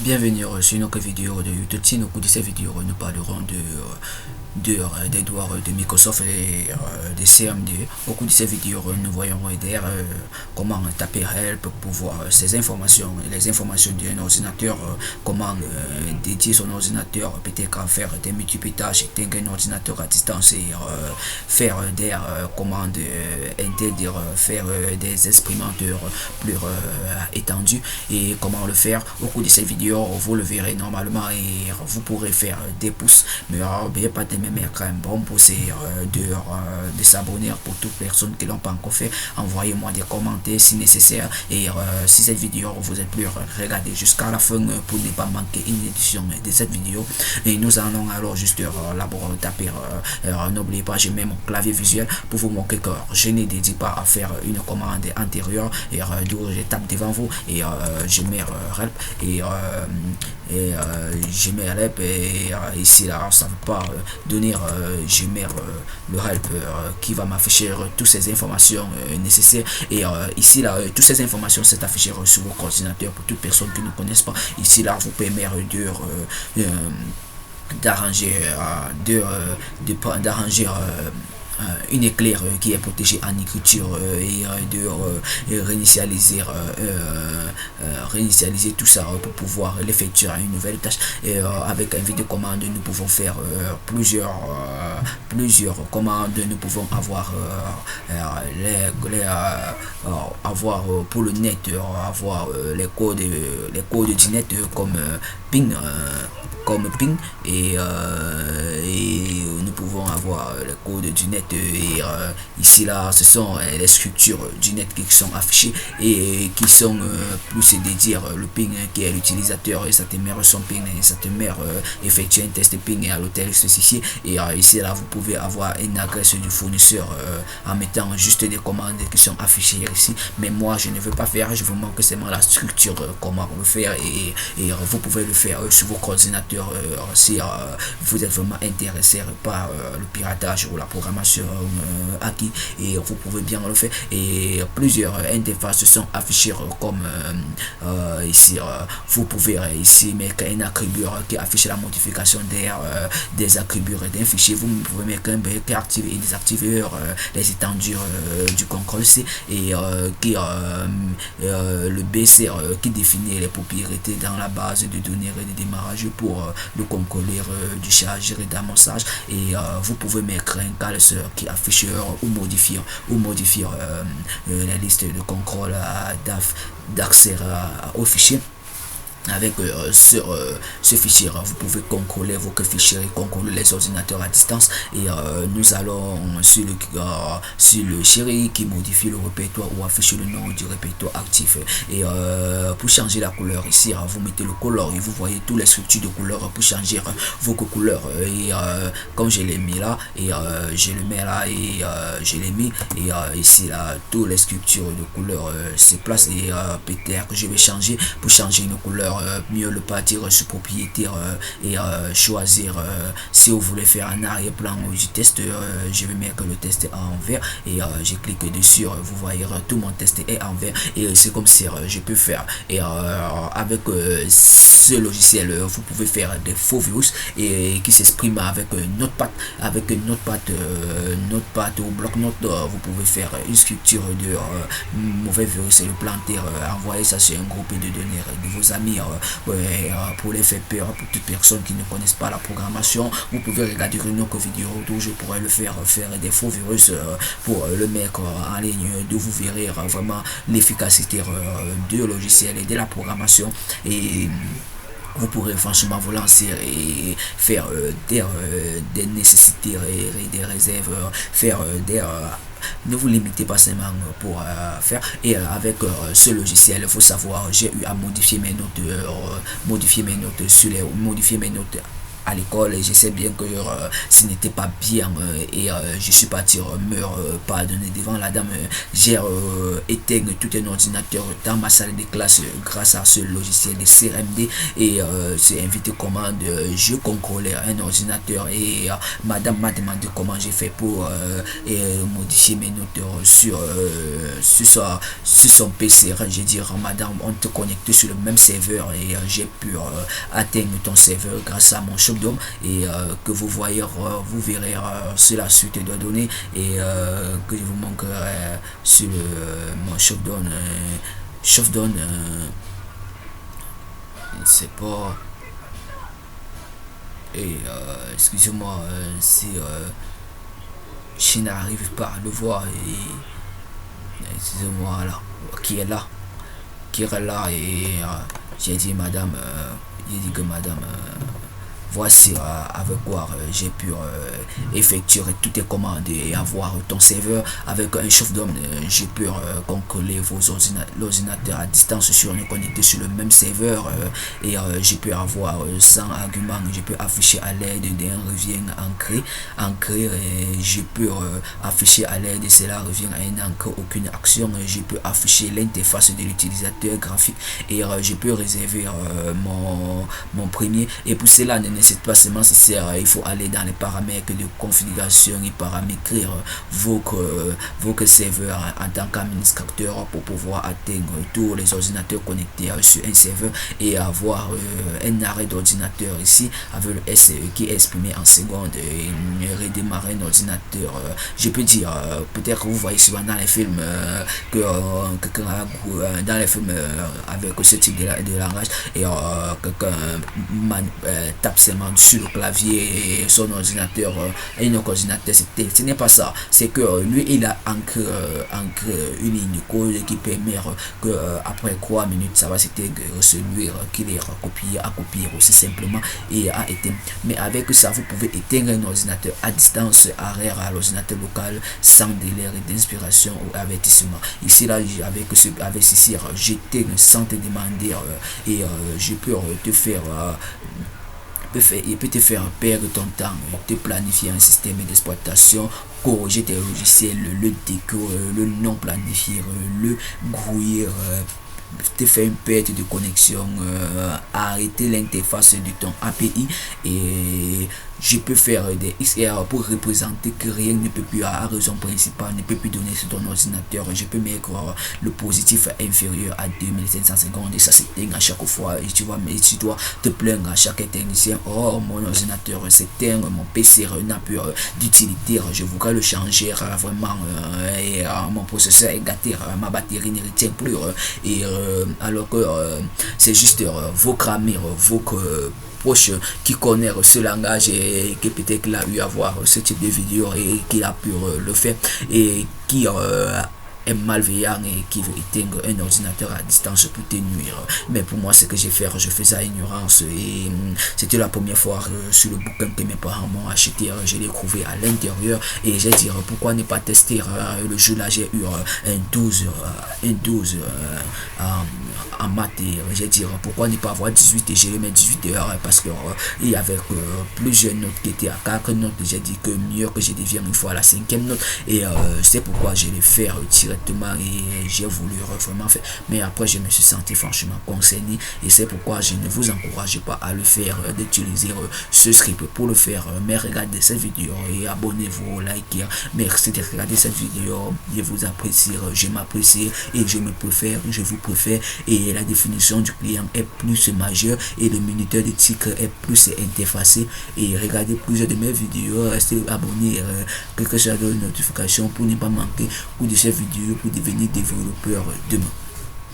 Bienvenue sur notre vidéo de YouTube. Au cours de cette vidéo, nous parlerons des droits de Microsoft et des CMD. Au cours de cette vidéo, nous voyons comment taper help pour pouvoir ces informations, les informations d'un ordinateur, comment dédier son ordinateur, peut-être à faire des multiples-tâches, éteindre un ordinateur à distance et faire des commandes intégrer, faire des exprimateurs plus étendus et comment le faire. Au cours de cette vidéo, vous le verrez normalement et vous pourrez faire des pouces, mais n'oubliez pas de mettre un bon pouce et de s'abonner pour toutes les personnes qui l'ont pas encore fait. Envoyez-moi des commentaires si nécessaire et si cette vidéo vous a plu, regardez jusqu'à la fin pour ne pas manquer une édition de cette vidéo. Et nous allons alors juste d'abord taper, n'oubliez pas, j'ai mis mon clavier visuel pour vous montrer que je ne dédie pas à faire une commande antérieure et je tape devant vous et je mets help et je mets help et ici là ça ne veut pas donner je mets le help qui va m'afficher toutes ces informations nécessaires et ici là toutes ces informations sont affichées sur vos ordinateurs pour toute personne qui ne connaissent pas. Ici là vous permet d'arranger d'arranger une éclair qui est protégée en écriture et de réinitialiser tout ça pour pouvoir l'effectuer à une nouvelle tâche et avec un vidéo commande nous pouvons faire plusieurs commandes. Nous pouvons avoir avoir pour le net avoir les codes du net comme ping et nous pouvons avoir les codes du net et ici là ce sont les structures du net qui sont affichées et qui sont plus dédiées le ping qui est l'utilisateur et ça te met son ping et ça te met effectuer un test ping à l'hôtel spécifié et ici là vous pouvez avoir une adresse du fournisseur en mettant juste des commandes qui sont affichées ici, mais moi je ne veux pas faire, je vous montre seulement la structure comment le faire et vous pouvez le faire sur vos coordinateurs si vous êtes vraiment intéressé par le piratage ou la programmation acquis et vous pouvez bien le faire et plusieurs interfaces sont affichées comme ici vous pouvez ici mettre un attribut qui affiche la modification des attributs d'un fichier. Vous pouvez mettre un qui active et désactiver les étendues du contrôle C et le BC qui définit les propriétés dans la base de données de démarrage pour le contrôle du chargeur et d'amorçage et vous pouvez mettre un calceur qui affiche ou modifier la liste de contrôle d'accès au fichier. Avec ce fichier vous pouvez contrôler vos fichiers et contrôler les ordinateurs à distance et nous allons sur le chéri qui modifie le répertoire ou affiche le nom du répertoire actif et pour changer la couleur ici vous mettez le couleur et vous voyez toutes les structures de couleurs pour changer vos couleurs et comme je l'ai mis là et je le mets là et je l'ai mis et ici là toutes les structures de couleurs se placent et peut-être que je vais changer pour changer une couleur mieux le partir sur propriétaire et choisir si vous voulez faire un arrière-plan du test. Je vais mettre le test en vert et je clique dessus, vous voyez tout mon test est en vert et c'est comme si je peux faire et avec ce logiciel vous pouvez faire des faux virus et qui s'expriment avec Notepad ou bloc-notes. Vous pouvez faire une structure de mauvais virus et le planter, envoyer ça sur un groupe de données de vos amis pour les faire peur pour toute personne qui ne connaissent pas la programmation. Vous pouvez regarder une autre vidéo où je pourrais le faire des faux virus pour le mettre en ligne, d'où vous verrez vraiment l'efficacité du logiciel et de la programmation et vous pourrez franchement vous lancer et faire des nécessités et des réserves, faire ne vous limitez pas seulement pour faire et avec ce logiciel il faut savoir j'ai eu à modifier mes notes sur les à l'école et je sais bien que ce n'était pas bien et je suis parti me pardonner devant la dame. J'ai éteint tout un ordinateur dans ma salle de classe grâce à ce logiciel de CRMD et c'est invité commande. Je contrôlais un ordinateur et madame m'a demandé comment j'ai fait pour modifier mes notes sur son PC. J'ai dit madame, on te connecte sur le même serveur et j'ai pu atteindre ton serveur grâce à mon shopdom et que vous voyez, vous verrez sur la suite de données et que je vous montrerai sur mon shopdom. Shopdom, c'est pas. Et excusez-moi si je n'arrive pas à le voir et excusez-moi là, qui est là, et j'ai dit madame, j'ai dit que madame, voici avec quoi j'ai pu effectuer toutes les commandes et avoir ton serveur avec un chauffe-d'homme. J'ai pu contrôler vos ordinateurs à distance sur nous connectés sur le même serveur et j'ai pu avoir 100 arguments. J'ai pu afficher à l'aide d'un revient ancré et j'ai pu afficher à l'aide de cela revient à un ancre aucune action. J'ai pu afficher l'interface de l'utilisateur graphique et j'ai pu réserver mon premier et pour cela c'est pas seulement nécessaire, il faut aller dans les paramètres de configuration et paramétrer vos serveurs en tant qu'administrateur pour pouvoir atteindre tous les ordinateurs connectés sur un serveur et avoir un arrêt d'ordinateur ici avec le SE qui est exprimé en secondes et redémarrer un ordinateur. Je peux dire, peut-être que vous voyez souvent dans les films que quelqu'un dans les films avec ce type de langage et quelqu'un tape sur le clavier et son ordinateur et notre ordinateur. Ce n'est pas ça, c'est que lui il a ancré une ligne code qui permet que après 3 minutes ça va s'éteindre, celui qui est copié à copier aussi simplement et à éteindre. Mais avec ça vous pouvez éteindre un ordinateur à distance arrière à l'ordinateur local sans délai d'inspiration ou avertissement. Ici là avec ceci j'éteins sans te demander et je peux te faire il peut te faire perdre ton temps, te planifier un système d'exploitation, corriger tes logiciels, le déco, le non planifier, le grouiller, te faire une perte de connexion, arrêter l'interface de ton API et je peux faire des XR pour représenter que rien ne peut plus, à raison principale, ne peut plus donner sur ton ordinateur. Je peux mettre le positif inférieur à 2500 secondes et ça s'éteint à chaque fois. Et tu dois te plaindre à chaque technicien. Oh, mon ordinateur s'éteint, mon PC n'a plus d'utilité. Je voudrais le changer vraiment. Et mon processeur est gâté, ma batterie ne retient plus. Et alors que c'est juste vos cramures, vos proches qui connaissent ce langage et qui peut-être qu'il a eu à voir ce type de vidéo et qui a pu le faire et qui est malveillant et qui veut éteindre un ordinateur à distance pour te nuire. Mais pour moi, ce que j'ai fait, je faisais à ignorance et c'était la première fois sur le bouquin que mes parents m'ont acheté, je l'ai trouvé à l'intérieur et j'ai dit pourquoi ne pas tester le jeu là. J'ai eu un 12 en maths et j'ai dit pourquoi ne pas avoir 18 et j'ai mis 18 heures parce que il y avait plusieurs notes qui étaient à 4 notes. J'ai dit que mieux que je devienne une fois à la 5e note et c'est pourquoi je l'ai fait directement et j'ai voulu vraiment faire. Mais après je me suis senti franchement concerné et c'est pourquoi je ne vous encourage pas à le faire, d'utiliser ce script pour le faire. Mais regardez cette vidéo et abonnez-vous, likez. Merci de regarder cette vidéo, je vous apprécie, je m'apprécie et je me préfère, je vous préfère et la définition du client est plus majeure et le minuteur de titre est plus interfacé. Et regardez plusieurs de mes vidéos, restez abonnés, cliquez sur la notification pour ne pas manquer ou de ces vidéos pour devenir développeur demain.